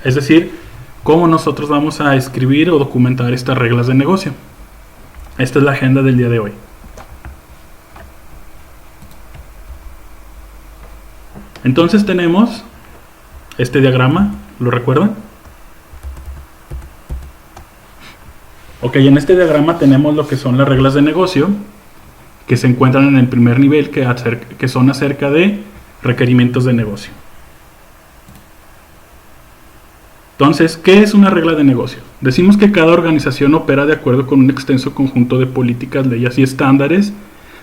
Es decir, cómo nosotros vamos a escribir o documentar estas reglas de negocio. Esta es la agenda del día de hoy. Entonces tenemos este diagrama, ¿lo recuerdan? Ok, en este diagrama tenemos lo que son las reglas de negocio, que se encuentran en el primer nivel, que son acerca de requerimientos de negocio. Entonces, ¿qué es una regla de negocio? Decimos que cada organización opera de acuerdo con un extenso conjunto de políticas, leyes y estándares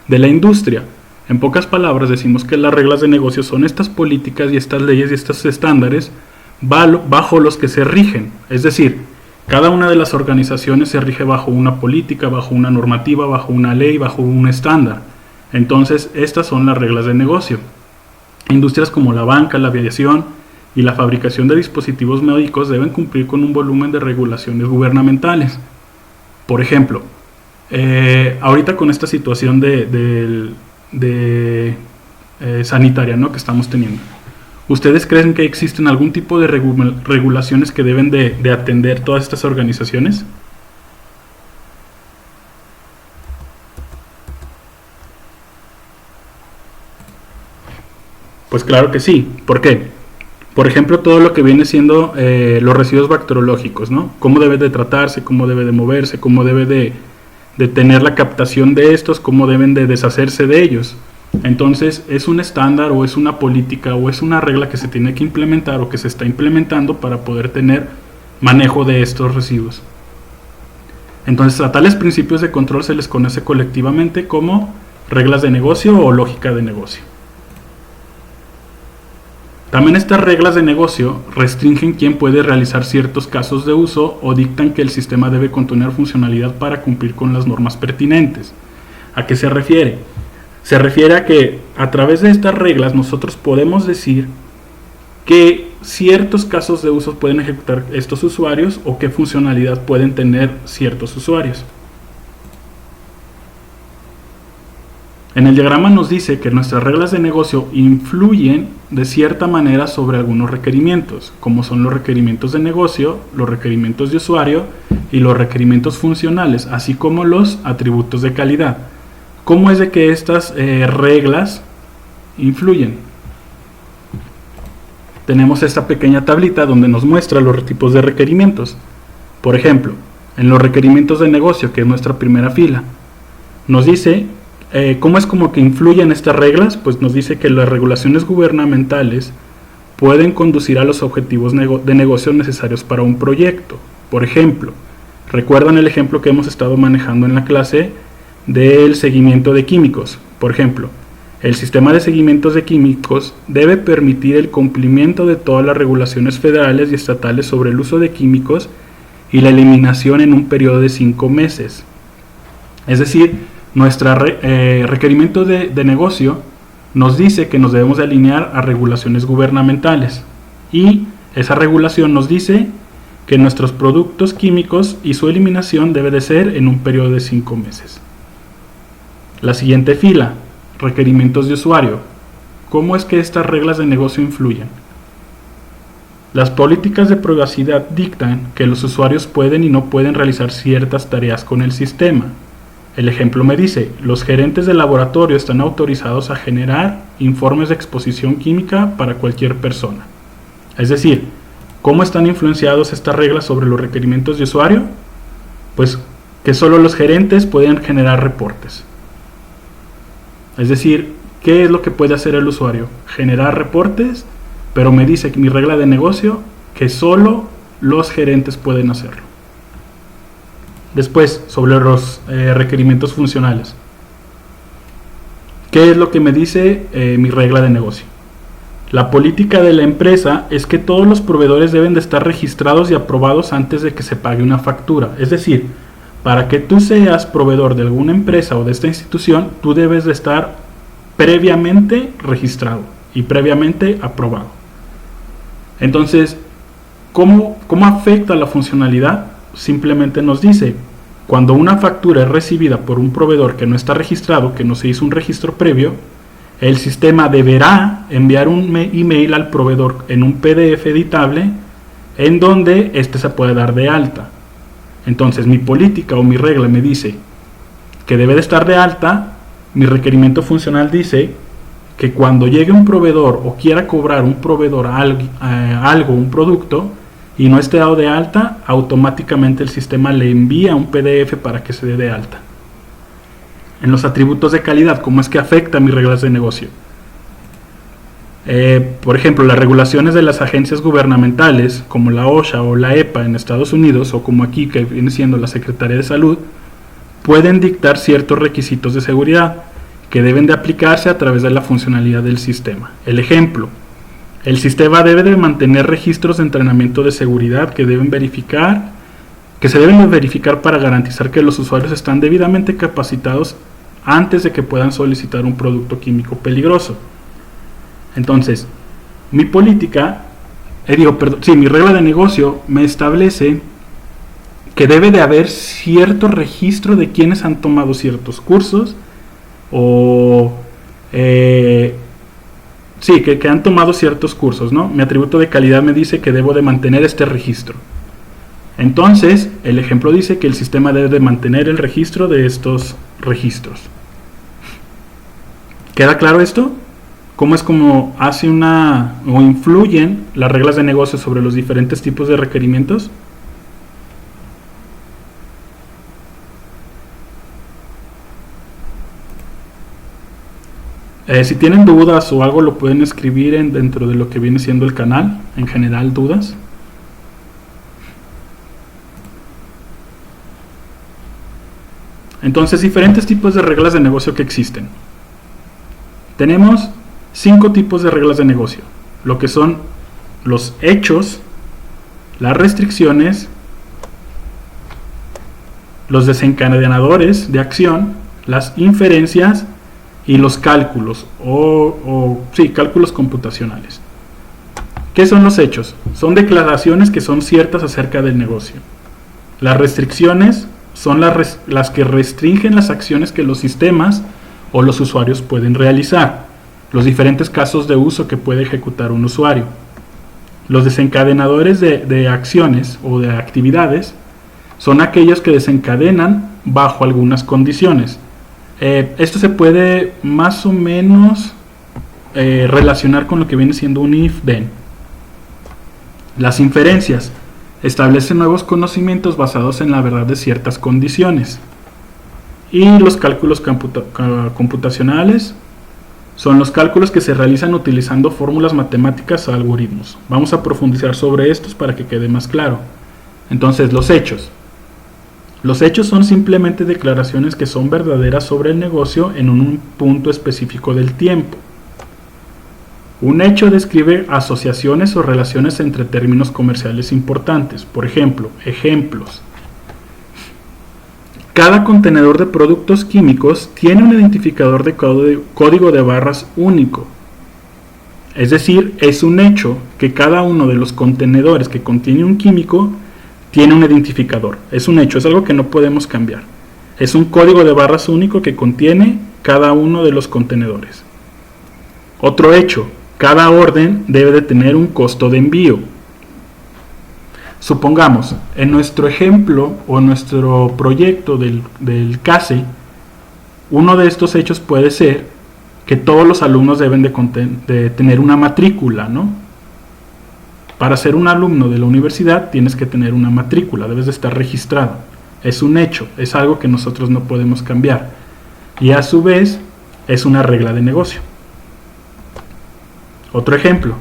de la industria. En pocas palabras, decimos que las reglas de negocio son estas políticas y estas leyes y estos estándares bajo los que se rigen. Es decir, cada una de las organizaciones se rige bajo una política, bajo una normativa, bajo una ley, bajo un estándar. Entonces, estas son las reglas de negocio. Industrias como la banca, la aviación y la fabricación de dispositivos médicos deben cumplir con un volumen de regulaciones gubernamentales. Por ejemplo, ahorita con esta situación sanitaria, ¿no?, que estamos teniendo, ¿ustedes creen que existen algún tipo de regulaciones que deben de atender todas estas organizaciones? Pues claro que sí. ¿Por qué? Por ejemplo, todo lo que viene siendo los residuos bacteriológicos, ¿no? Cómo debe de tratarse, cómo debe de moverse, cómo debe de tener la captación de estos, cómo deben de deshacerse de ellos. Entonces, es un estándar o es una política o es una regla que se tiene que implementar o que se está implementando para poder tener manejo de estos residuos. Entonces, a tales principios de control se les conoce colectivamente como reglas de negocio o lógica de negocio. También estas reglas de negocio restringen quién puede realizar ciertos casos de uso o dictan que el sistema debe contener funcionalidad para cumplir con las normas pertinentes. ¿A qué se refiere? Se refiere a que a través de estas reglas nosotros podemos decir qué ciertos casos de uso pueden ejecutar estos usuarios o qué funcionalidad pueden tener ciertos usuarios. En el diagrama nos dice que nuestras reglas de negocio influyen de cierta manera sobre algunos requerimientos, como son los requerimientos de negocio, los requerimientos de usuario y los requerimientos funcionales, así como los atributos de calidad. ¿Cómo es de que estas reglas influyen? Tenemos esta pequeña tablita donde nos muestra los tipos de requerimientos. Por ejemplo, en los requerimientos de negocio, que es nuestra primera fila, nos dice ¿cómo es como que influyen estas reglas? Pues nos dice que las regulaciones gubernamentales pueden conducir a los objetivos de negocio necesarios para un proyecto. Por ejemplo, ¿recuerdan el ejemplo que hemos estado manejando en la clase del seguimiento de químicos? Por ejemplo, el sistema de seguimientos de químicos debe permitir el cumplimiento de todas las regulaciones federales y estatales sobre el uso de químicos y la eliminación en un periodo de 5 meses. Es decir, nuestro requerimiento de negocio nos dice que nos debemos de alinear a regulaciones gubernamentales y esa regulación nos dice que nuestros productos químicos y su eliminación debe de ser en un periodo de 5 meses. La siguiente fila, requerimientos de usuario. ¿Cómo es que estas reglas de negocio influyen? Las políticas de privacidad dictan que los usuarios pueden y no pueden realizar ciertas tareas con el sistema. El ejemplo me dice, los gerentes de laboratorio están autorizados a generar informes de exposición química para cualquier persona. Es decir, ¿cómo están influenciados estas reglas sobre los requerimientos de usuario? Pues que solo los gerentes pueden generar reportes. Es decir, ¿qué es lo que puede hacer el usuario? Generar reportes, pero me dice que mi regla de negocio que solo los gerentes pueden hacerlo. Después, sobre los requerimientos funcionales. ¿Qué es lo que me dice mi regla de negocio? La política de la empresa es que todos los proveedores deben de estar registrados y aprobados antes de que se pague una factura. Es decir, para que tú seas proveedor de alguna empresa o de esta institución, tú debes de estar previamente registrado y previamente aprobado. Entonces, ¿cómo afecta la funcionalidad? Simplemente nos dice, cuando una factura es recibida por un proveedor que no está registrado, que no se hizo un registro previo, el sistema deberá enviar un email al proveedor en un PDF editable en donde este se puede dar de alta. Entonces mi política o mi regla me dice que debe de estar de alta, mi requerimiento funcional dice que cuando llegue un proveedor o quiera cobrar un proveedor algo, un producto, y no esté dado de alta, automáticamente el sistema le envía un PDF para que se dé de alta. En los atributos de calidad, ¿cómo es que afecta a mis reglas de negocio? Por ejemplo, las regulaciones de las agencias gubernamentales, como la OSHA o la EPA en Estados Unidos, o como aquí que viene siendo la Secretaría de Salud, pueden dictar ciertos requisitos de seguridad que deben de aplicarse a través de la funcionalidad del sistema. El ejemplo: el sistema debe de mantener registros de entrenamiento de seguridad que se deben de verificar para garantizar que los usuarios están debidamente capacitados antes de que puedan solicitar un producto químico peligroso. Entonces, mi política, mi regla de negocio me establece que debe de haber cierto registro de quienes han tomado ciertos cursos o que han tomado ciertos cursos, ¿no? Mi atributo de calidad me dice que debo de mantener este registro. Entonces, el ejemplo dice que el sistema debe de mantener el registro de estos registros. ¿Queda claro esto? ¿Cómo es como influyen las reglas de negocio sobre los diferentes tipos de requerimientos? Si tienen dudas o algo lo pueden escribir dentro de lo que viene siendo el canal, en general dudas. Entonces, diferentes tipos de reglas de negocio que existen. Tenemos 5 tipos de reglas de negocio, lo que son los hechos, las restricciones, los desencadenadores de acción, las inferencias y los cálculos cálculos computacionales. ¿Qué son los hechos? Son declaraciones que son ciertas acerca del negocio. Las restricciones son las que restringen las acciones que los sistemas o los usuarios pueden realizar, los diferentes casos de uso que puede ejecutar un usuario. Los desencadenadores de acciones o de actividades son aquellos que desencadenan bajo algunas condiciones. Esto se puede más o menos relacionar con lo que viene siendo un if-then. Las inferencias establecen nuevos conocimientos basados en la verdad de ciertas condiciones. Y los cálculos computacionales son los cálculos que se realizan utilizando fórmulas matemáticas o algoritmos. Vamos a profundizar sobre estos para que quede más claro. Entonces, los hechos. Los hechos son simplemente declaraciones que son verdaderas sobre el negocio en un punto específico del tiempo. Un hecho describe asociaciones o relaciones entre términos comerciales importantes. Por ejemplo, ejemplos. Cada contenedor de productos químicos tiene un identificador de código de barras único. Es decir, es un hecho que cada uno de los contenedores que contiene un químico tiene un identificador. Es un hecho, es algo que no podemos cambiar. Es un código de barras único que contiene cada uno de los contenedores. Otro hecho, cada orden debe de tener un costo de envío. Supongamos, en nuestro ejemplo o nuestro proyecto del CASE, uno de estos hechos puede ser que todos los alumnos deben de tener una matrícula, ¿no? Para ser un alumno de la universidad tienes que tener una matrícula, debes de estar registrado. Es un hecho, es algo que nosotros no podemos cambiar. Y a su vez, es una regla de negocio. Otro ejemplo.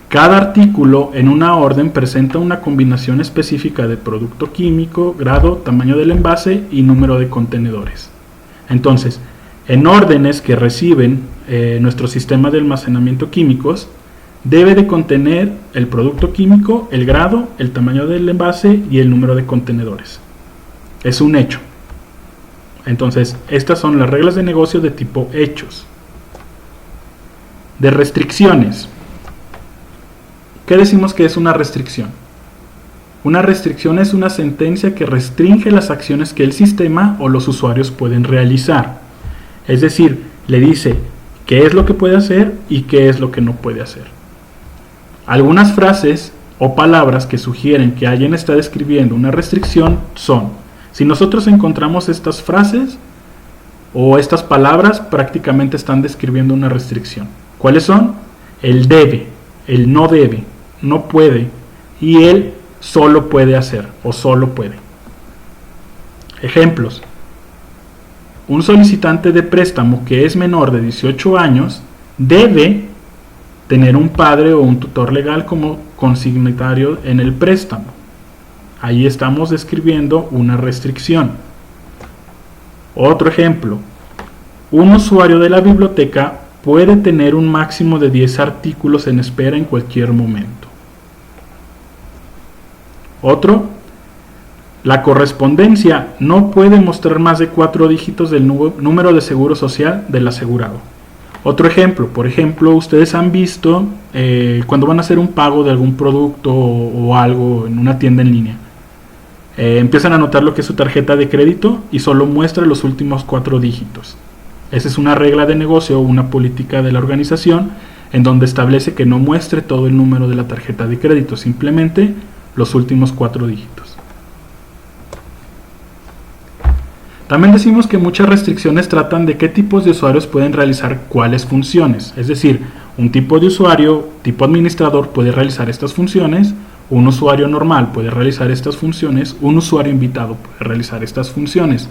Cada artículo en una orden presenta una combinación específica de producto químico, grado, tamaño del envase y número de contenedores. Entonces, en órdenes que reciben nuestro sistema de almacenamiento químicos, debe de contener el producto químico, el grado, el tamaño del envase y el número de contenedores. Es un hecho. Entonces, estas son las reglas de negocio de tipo hechos. De restricciones. ¿Qué decimos que es una restricción? Una restricción es una sentencia que restringe las acciones que el sistema o los usuarios pueden realizar. Es decir, le dice qué es lo que puede hacer y qué es lo que no puede hacer. Algunas frases o palabras que sugieren que alguien está describiendo una restricción son: si nosotros encontramos estas frases o estas palabras, prácticamente están describiendo una restricción. ¿Cuáles son? El debe, el no debe, no puede, y el solo puede hacer o solo puede. Ejemplos: un solicitante de préstamo que es menor de 18 años debe tener un padre o un tutor legal como consignatario en el préstamo. Ahí estamos describiendo una restricción. Otro ejemplo: un usuario de la biblioteca puede tener un máximo de 10 artículos en espera en cualquier momento. Otro: la correspondencia no puede mostrar más de 4 dígitos del número de seguro social del asegurado. Otro ejemplo: por ejemplo, ustedes han visto cuando van a hacer un pago de algún producto o algo en una tienda en línea, empiezan a anotar lo que es su tarjeta de crédito y solo muestra los últimos 4 dígitos. Esa es una regla de negocio o una política de la organización en donde establece que no muestre todo el número de la tarjeta de crédito, simplemente los últimos 4 dígitos. También decimos que muchas restricciones tratan de qué tipos de usuarios pueden realizar cuáles funciones. Es decir, un tipo de usuario, tipo administrador, puede realizar estas funciones, un usuario normal puede realizar estas funciones, un usuario invitado puede realizar estas funciones.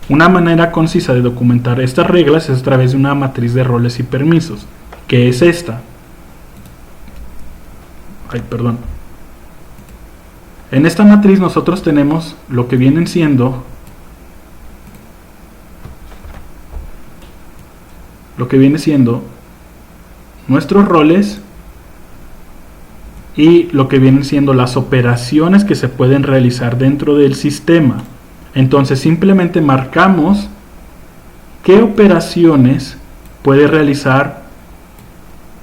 Una manera concisa de documentar estas reglas es a través de una matriz de roles y permisos, que es esta. En esta matriz nosotros tenemos lo que vienen siendo nuestros roles y lo que vienen siendo las operaciones que se pueden realizar dentro del sistema. Entonces simplemente marcamos qué operaciones puede realizar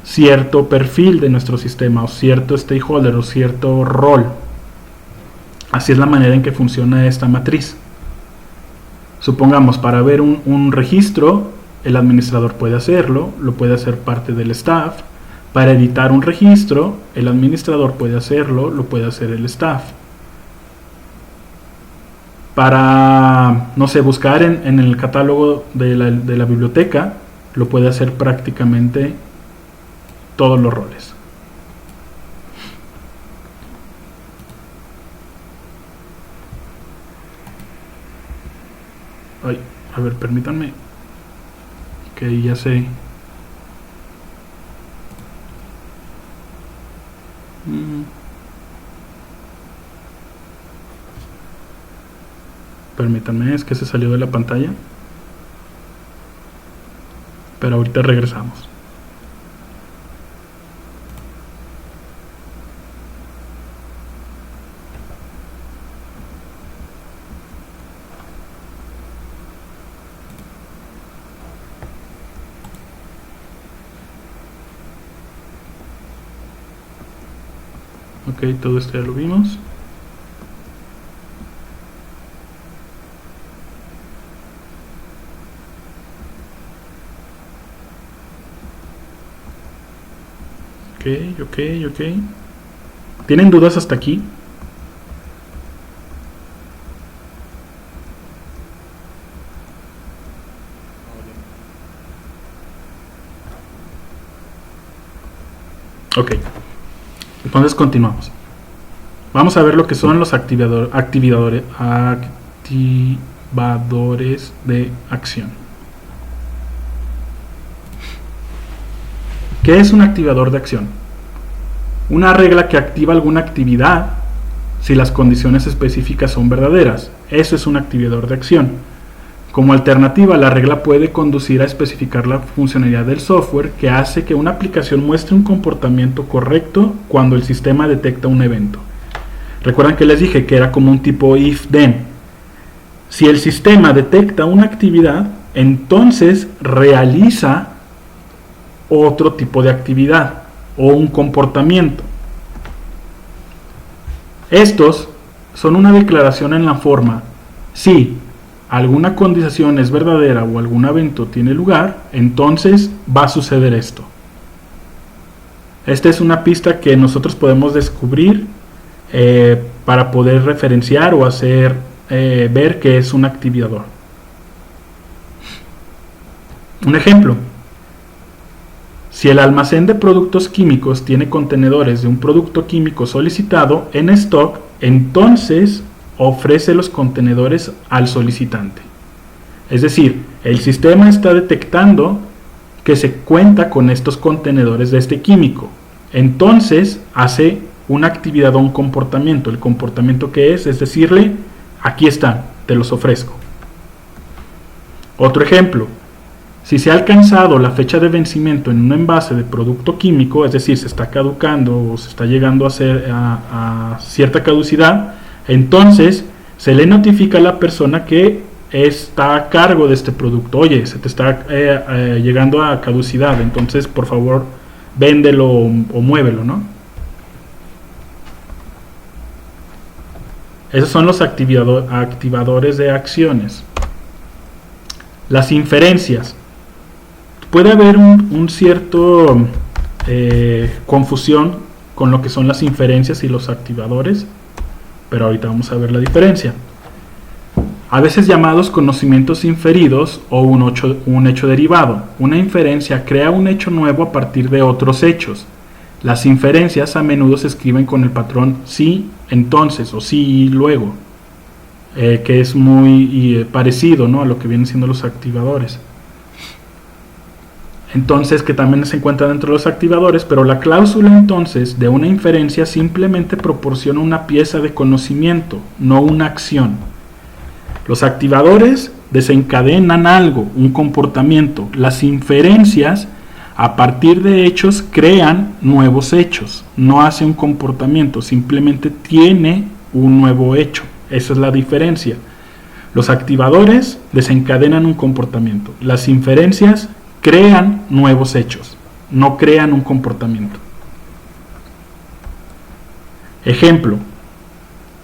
cierto perfil de nuestro sistema o cierto stakeholder o cierto rol. Así es la manera en que funciona esta matriz. Supongamos, para ver un registro, el administrador puede hacerlo, lo puede hacer parte del staff. Para editar un registro, el administrador puede hacerlo, lo puede hacer el staff. Para, no sé, buscar en el catálogo de la biblioteca, lo puede hacer prácticamente todos los roles. Ay, a ver, permítanme. Que ya sé. Permítanme, es que se salió de la pantalla. Pero ahorita regresamos. Ok, todo esto ya lo vimos. Ok. ¿Tienen dudas hasta aquí? Ok. Entonces continuamos. Vamos a ver lo que son los activadores de acción. ¿Qué es un activador de acción? Una regla que activa alguna actividad si las condiciones específicas son verdaderas. Eso es un activador de acción. Como alternativa, la regla puede conducir a especificar la funcionalidad del software que hace que una aplicación muestre un comportamiento correcto cuando el sistema detecta un evento. Recuerdan que les dije que era como un tipo if-then. Si el sistema detecta una actividad, entonces realiza otro tipo de actividad o un comportamiento. Estos son una declaración en la forma: si alguna condición es verdadera o algún evento tiene lugar, entonces va a suceder esto. Esta es una pista que nosotros podemos descubrir para poder referenciar o hacer ver que es un activador. Un ejemplo: si el almacén de productos químicos tiene contenedores de un producto químico solicitado en stock, entonces ofrece los contenedores al solicitante. Es decir, el sistema está detectando que se cuenta con estos contenedores de este químico. Entonces hace una actividad o un comportamiento. El comportamiento que es decirle: aquí están, te los ofrezco. Otro ejemplo: si se ha alcanzado la fecha de vencimiento en un envase de producto químico, es decir, se está caducando o se está llegando a cierta caducidad, entonces se le notifica a la persona que está a cargo de este producto: oye, se te está llegando a caducidad, entonces por favor véndelo o muévelo, ¿no? Esos son los activadores de acciones. Las inferencias. Puede haber un cierto confusión con lo que son las inferencias y los activadores, pero ahorita vamos a ver la diferencia. A veces llamados conocimientos inferidos o un hecho derivado. Una inferencia crea un hecho nuevo a partir de otros hechos. Las inferencias a menudo se escriben con el patrón sí, entonces o sí, luego, que es muy parecido, ¿no?, a lo que vienen siendo los activadores. Entonces, que también se encuentra dentro de los activadores, pero la cláusula entonces de una inferencia simplemente proporciona una pieza de conocimiento, no una acción. Los activadores desencadenan algo, un comportamiento. Las inferencias, a partir de hechos, crean nuevos hechos. No hace un comportamiento, simplemente tiene un nuevo hecho. Esa es la diferencia. Los activadores desencadenan un comportamiento. Las inferencias crean nuevos hechos, no crean un comportamiento. Ejemplo: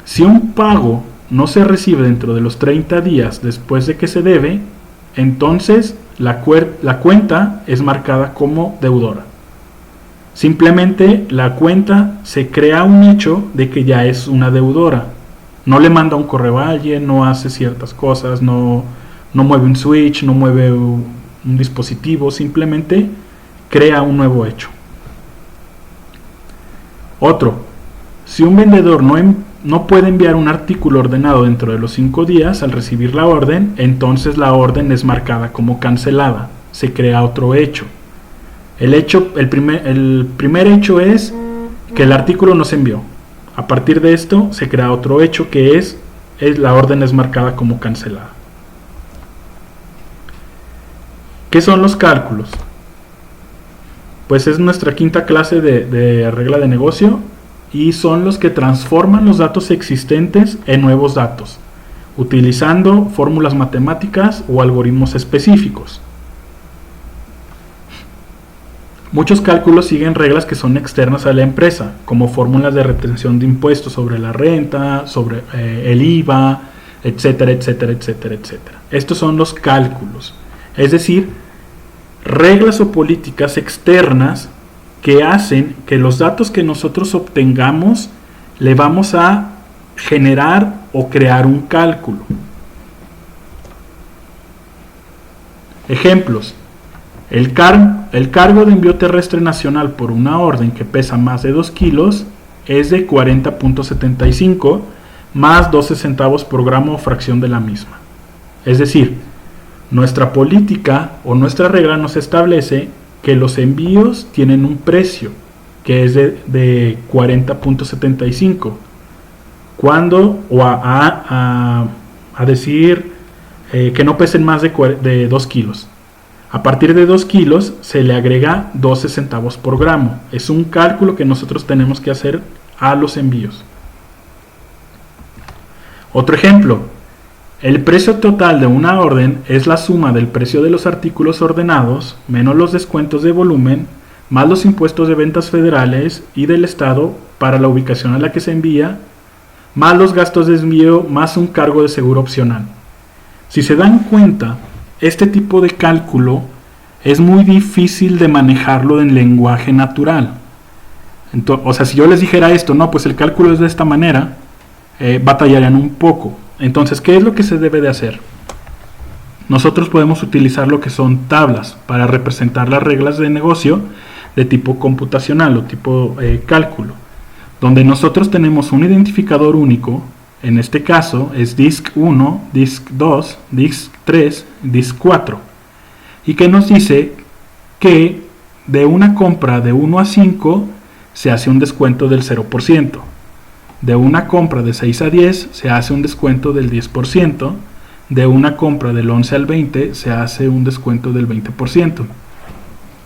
si un pago no se recibe dentro de los 30 días después de que se debe, entonces la cuenta es marcada como deudora. Simplemente la cuenta se crea un hecho de que ya es una deudora. No le manda un correo a alguien, no hace ciertas cosas, no mueve un switch, no mueve un dispositivo, simplemente crea un nuevo hecho. Otro: si un vendedor no puede enviar un artículo ordenado dentro de los 5 días al recibir la orden, entonces la orden es marcada como cancelada, se crea otro hecho. El primer hecho es que el artículo no se envió. A partir de esto se crea otro hecho que es la orden es marcada como cancelada. ¿Qué son los cálculos? Pues es nuestra quinta clase de regla de negocio, y son los que transforman los datos existentes en nuevos datos, utilizando fórmulas matemáticas o algoritmos específicos. Muchos cálculos siguen reglas que son externas a la empresa, como fórmulas de retención de impuestos sobre la renta, sobre el IVA, etcétera, etcétera, etcétera, etcétera. Estos son los cálculos. Es decir, reglas o políticas externas que hacen que los datos que nosotros obtengamos le vamos a generar o crear un cálculo. Ejemplos: el cargo de envío terrestre nacional por una orden que pesa más de 2 kilos es de 40.75 más 12 centavos por gramo o fracción de la misma. Es decir, nuestra política o nuestra regla nos establece que los envíos tienen un precio que es de 40.75. Cuando a decir que no pesen más de 2 kilos. A partir de 2 kilos se le agrega 12 centavos por gramo. Es un cálculo que nosotros tenemos que hacer a los envíos. Otro ejemplo: el precio total de una orden es la suma del precio de los artículos ordenados menos los descuentos de volumen más los impuestos de ventas federales y del estado para la ubicación a la que se envía, más los gastos de envío más un cargo de seguro opcional. Si se dan cuenta, este tipo de cálculo es muy difícil de manejarlo en lenguaje natural. O sea, si yo les dijera esto, no, pues el cálculo es de esta manera, batallarían un poco. Entonces, ¿qué es lo que se debe de hacer? Nosotros podemos utilizar lo que son tablas para representar las reglas de negocio de tipo computacional o tipo cálculo, donde nosotros tenemos un identificador único. En este caso es DISC 1, DISC 2, DISC 3, DISC 4, y que nos dice que de una compra de 1 a 5 se hace un descuento del 0%, de una compra de 6 a 10 se hace un descuento del 10%, de una compra del 11 al 20 se hace un descuento del 20%,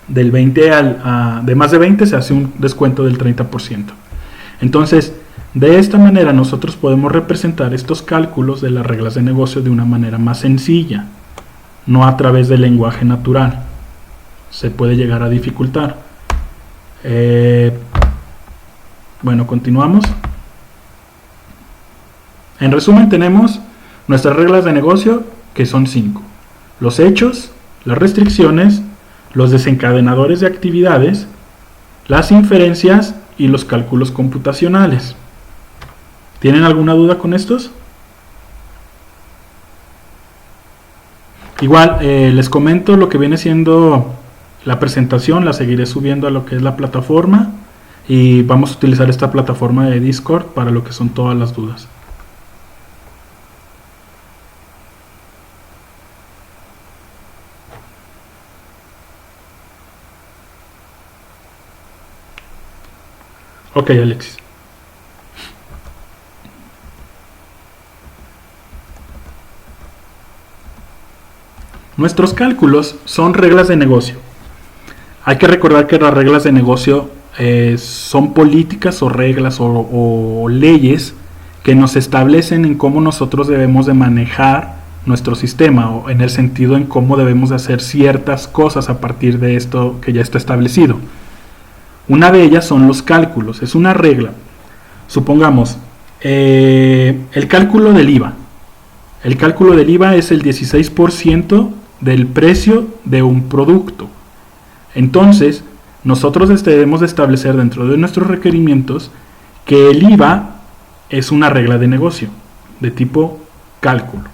del 20 de más de 20 se hace un descuento del 30%. Entonces, de esta manera nosotros podemos representar estos cálculos de las reglas de negocio de una manera más sencilla, no a través del lenguaje natural. Se puede llegar a dificultar. Bueno, continuamos. En resumen, tenemos nuestras reglas de negocio, que son 5. Los hechos, las restricciones, los desencadenadores de actividades, las inferencias y los cálculos computacionales. ¿Tienen alguna duda con estos? Igual, les comento lo que viene siendo la presentación, la seguiré subiendo a lo que es la plataforma y vamos a utilizar esta plataforma de Discord para lo que son todas las dudas. Ok, Alexis. Nuestros cálculos son reglas de negocio. Hay que recordar que las reglas de negocio son políticas o reglas o leyes que nos establecen en cómo nosotros debemos de manejar nuestro sistema, o en el sentido en cómo debemos de hacer ciertas cosas a partir de esto que ya está establecido. Una de ellas son los cálculos, es una regla. Supongamos, el cálculo del IVA. El cálculo del IVA es el 16% del precio de un producto. Entonces, nosotros debemos de establecer dentro de nuestros requerimientos que el IVA es una regla de negocio, de tipo cálculo.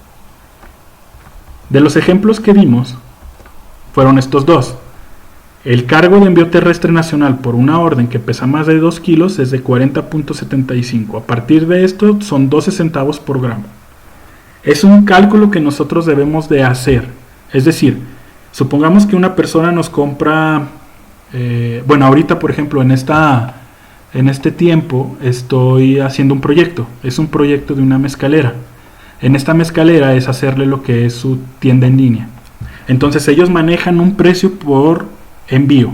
De los ejemplos que dimos, fueron estos dos. El cargo de envío terrestre nacional por una orden que pesa más de 2 kilos es de 40.75. A partir de esto son 12 centavos por gramo. Es un cálculo que nosotros debemos de hacer. Es decir, supongamos que una persona nos compra, bueno, ahorita por ejemplo en este tiempo estoy haciendo un proyecto. Es un proyecto de una mezcalera. En esta mezcalera es hacerle lo que es su tienda en línea. Entonces ellos manejan un precio por envío.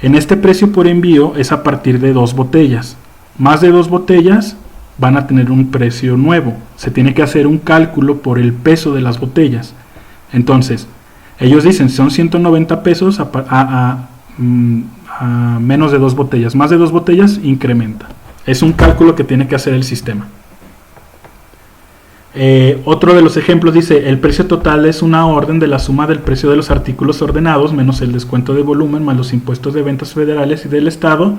En este precio por envío es a partir de 2 botellas. Más de 2 botellas van a tener un precio nuevo. Se tiene que hacer un cálculo por el peso de las botellas. Entonces, ellos dicen son 190 pesos a menos de 2 botellas. Más de 2 botellas incrementa. Es un cálculo que tiene que hacer el sistema. Otro de los ejemplos dice: el precio total es una orden de la suma del precio de los artículos ordenados menos el descuento de volumen más los impuestos de ventas federales y del estado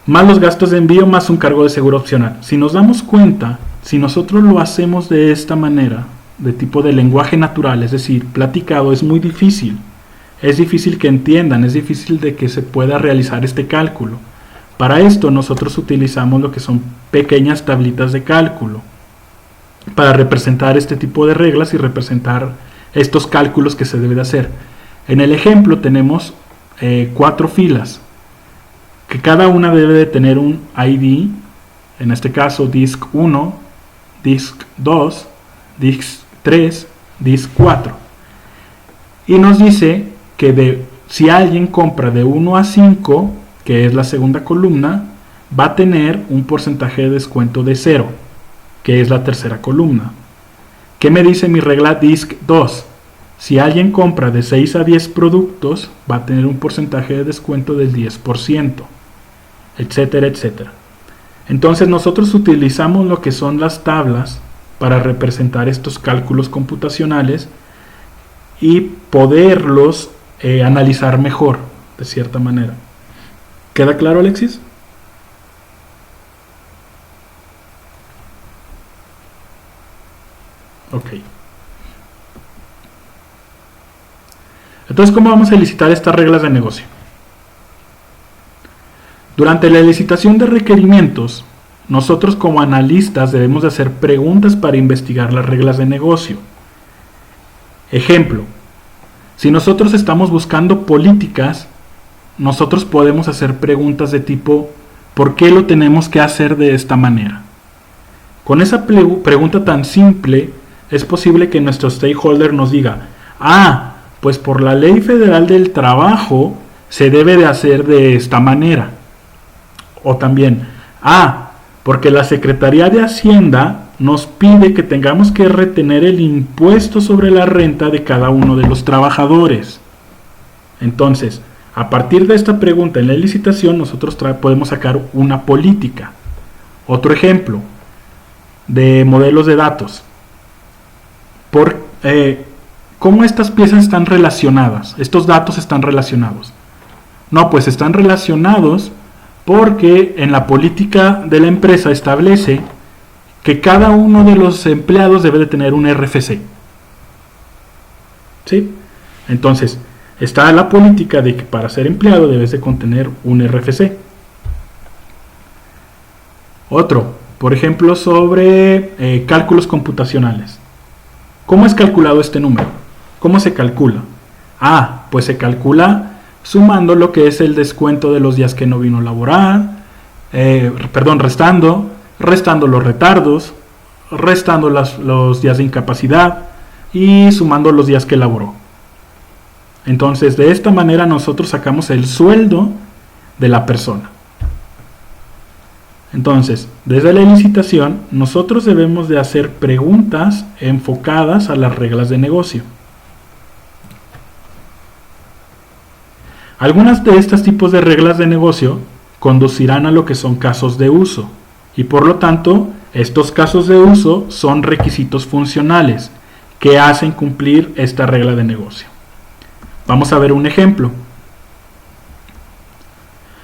más los gastos de envío más un cargo de seguro opcional. Si nos damos cuenta, si nosotros lo hacemos de esta manera, de tipo de lenguaje natural, es decir, platicado, es muy difícil. Es difícil que entiendan, es difícil de que se pueda realizar este cálculo. Para esto nosotros utilizamos lo que son pequeñas tablitas de cálculo para representar este tipo de reglas y representar estos cálculos que se debe de hacer. En el ejemplo tenemos 4 filas, que cada una debe de tener un ID, en este caso DISC 1, DISC 2, DISC 3, DISC 4. Y nos dice que si alguien compra de 1 a 5, que es la segunda columna, va a tener un porcentaje de descuento de 0. Que es la tercera columna. ¿Qué me dice mi regla DISC 2? Si alguien compra de 6 a 10 productos, va a tener un porcentaje de descuento del 10%, etcétera, etcétera. Entonces nosotros utilizamos lo que son las tablas para representar estos cálculos computacionales y poderlos analizar mejor, de cierta manera. ¿Queda claro, Alexis? Ok. Entonces, ¿cómo vamos a licitar estas reglas de negocio? Durante la licitación de requerimientos, nosotros como analistas debemos de hacer preguntas para investigar las reglas de negocio. Ejemplo, si nosotros estamos buscando políticas, nosotros podemos hacer preguntas de tipo ¿por qué lo tenemos que hacer de esta manera? Con esa pregunta tan simple, es posible que nuestro stakeholder nos diga, pues por la Ley Federal del Trabajo se debe de hacer de esta manera. O también, porque la Secretaría de Hacienda nos pide que tengamos que retener el impuesto sobre la renta de cada uno de los trabajadores. Entonces, a partir de esta pregunta en la licitación, nosotros podemos sacar una política. Otro ejemplo de modelos de datos. ¿Cómo estas piezas están relacionadas? Estos datos están relacionados. No, pues están relacionados porque en la política de la empresa establece que cada uno de los empleados debe de tener un RFC. ¿Sí? Entonces, está la política de que para ser empleado debes de contener un RFC. Otro, por ejemplo, sobre cálculos computacionales. ¿Cómo es calculado este número? ¿Cómo se calcula? Pues se calcula sumando lo que es el descuento de los días que no vino a laborar, restando los retardos, restando los días de incapacidad y sumando los días que laboró. Entonces, de esta manera nosotros sacamos el sueldo de la persona. Entonces, desde la licitación, nosotros debemos de hacer preguntas enfocadas a las reglas de negocio. Algunas de estos tipos de reglas de negocio conducirán a lo que son casos de uso, y por lo tanto, estos casos de uso son requisitos funcionales que hacen cumplir esta regla de negocio. Vamos a ver un ejemplo.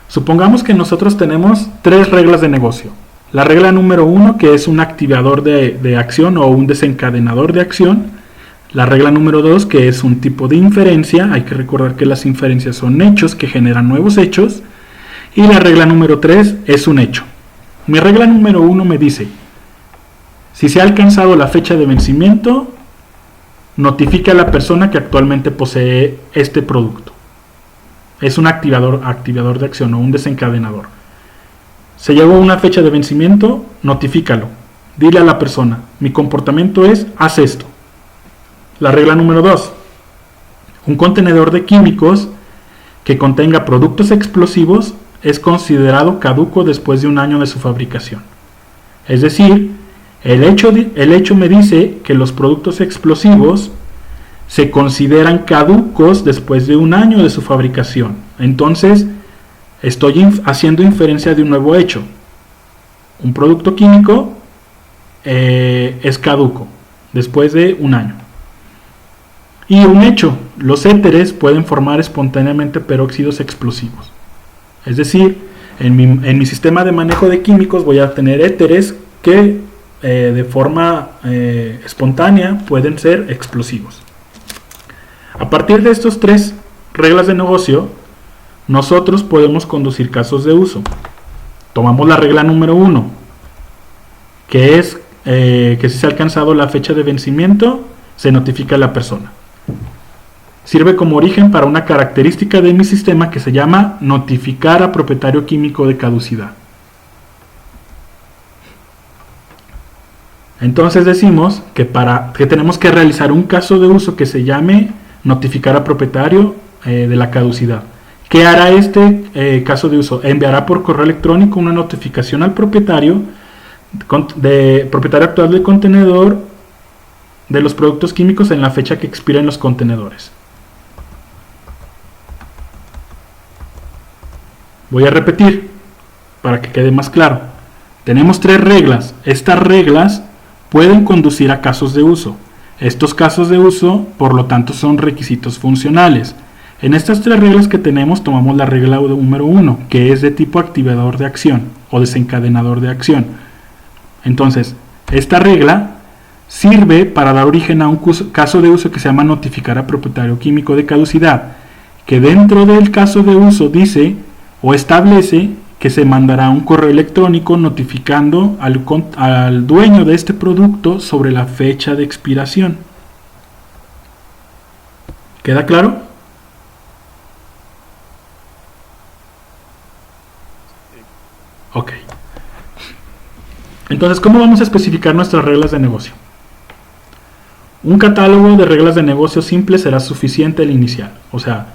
Supongamos que nosotros tenemos 3 reglas de negocio. La regla número 1, que es un activador de acción o un desencadenador de acción. La regla número 2, que es un tipo de inferencia. Hay que recordar que las inferencias son hechos que generan nuevos hechos. Y la regla número 3 es un hecho. Mi regla número 1 me dice, si se ha alcanzado la fecha de vencimiento, notifica a la persona que actualmente posee este producto. Es un activador de acción o un desencadenador. Se llegó a una fecha de vencimiento, notifícalo. Dile a la persona, mi comportamiento es, haz esto. La regla número 2. Un contenedor de químicos que contenga productos explosivos es considerado caduco después de 1 año de su fabricación. Es decir, el hecho me dice que los productos explosivos se consideran caducos después de 1 año de su fabricación. Entonces, estoy haciendo inferencia de un nuevo hecho. Un producto químico es caduco después de 1 año. Y un hecho, los éteres pueden formar espontáneamente peróxidos explosivos. Es decir, en mi sistema de manejo de químicos voy a tener éteres que de forma espontánea pueden ser explosivos. A partir de estos 3 reglas de negocio, nosotros podemos conducir casos de uso. Tomamos la regla número 1, que es que si se ha alcanzado la fecha de vencimiento, se notifica a la persona. Sirve como origen para una característica de mi sistema que se llama notificar a propietario químico de caducidad. Entonces decimos que tenemos que realizar un caso de uso que se llame notificar a propietario de la caducidad. ¿Qué hará este caso de uso? Enviará por correo electrónico una notificación al propietario actual del contenedor de los productos químicos en la fecha que expiren los contenedores. Voy a repetir para que quede más claro. Tenemos 3 reglas. Estas reglas pueden conducir a casos de uso. Estos casos de uso, por lo tanto, son requisitos funcionales. En estas 3 reglas que tenemos, tomamos la regla número 1, que es de tipo activador de acción o desencadenador de acción. Entonces, esta regla sirve para dar origen a un caso de uso que se llama notificar a propietario químico de caducidad, que dentro del caso de uso dice o establece que se mandará un correo electrónico notificando al dueño de este producto sobre la fecha de expiración. ¿Queda claro? Ok. Entonces, ¿cómo vamos a especificar nuestras reglas de negocio? Un catálogo de reglas de negocio simple será suficiente al iniciar. O sea,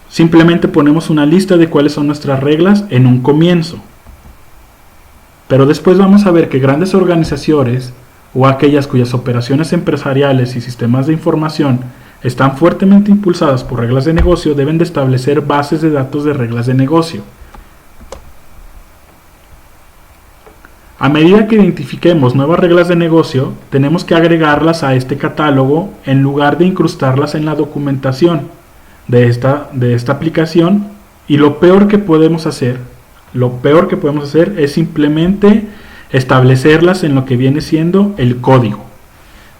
simplemente ponemos una lista de cuáles son nuestras reglas en un comienzo. Pero después vamos a ver que grandes organizaciones o aquellas cuyas operaciones empresariales y sistemas de información están fuertemente impulsadas por reglas de negocio deben de establecer bases de datos de reglas de negocio. A medida que identifiquemos nuevas reglas de negocio, tenemos que agregarlas a este catálogo en lugar de incrustarlas en la documentación de esta aplicación, y lo peor que podemos hacer es simplemente establecerlas en lo que viene siendo el código.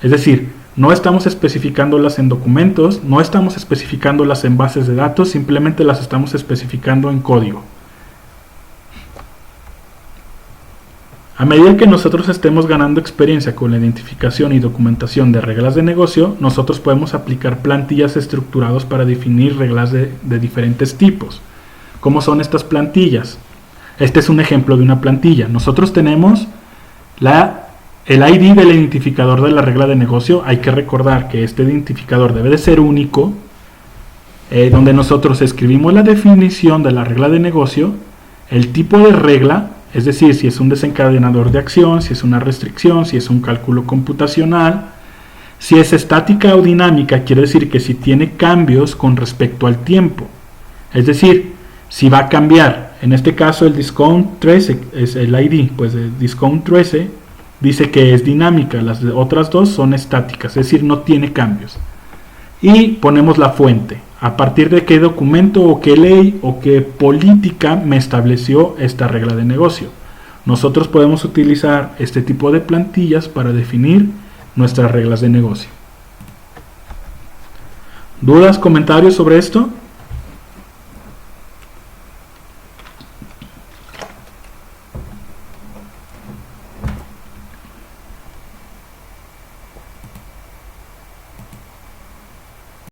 Es decir, no estamos especificándolas en documentos, no estamos especificándolas en bases de datos, simplemente las estamos especificando en código. A medida que nosotros estemos ganando experiencia con la identificación y documentación de reglas de negocio, nosotros podemos aplicar plantillas estructuradas para definir reglas de diferentes tipos. ¿Cómo son estas plantillas? Este es un ejemplo de una plantilla. Nosotros tenemos el ID del identificador de la regla de negocio. Hay que recordar que este identificador debe de ser único, donde nosotros escribimos la definición de la regla de negocio, el tipo de regla, es decir, si es un desencadenador de acción, si es una restricción, si es un cálculo computacional. Si es estática o dinámica, quiere decir que si tiene cambios con respecto al tiempo. Es decir, si va a cambiar. En este caso el discount 13 es el ID, pues el discount 13 dice que es dinámica, las otras dos son estáticas, es decir, no tiene cambios. Y ponemos la fuente. A partir de qué documento o qué ley o qué política me estableció esta regla de negocio. Nosotros podemos utilizar este tipo de plantillas para definir nuestras reglas de negocio. ¿Dudas, comentarios sobre esto?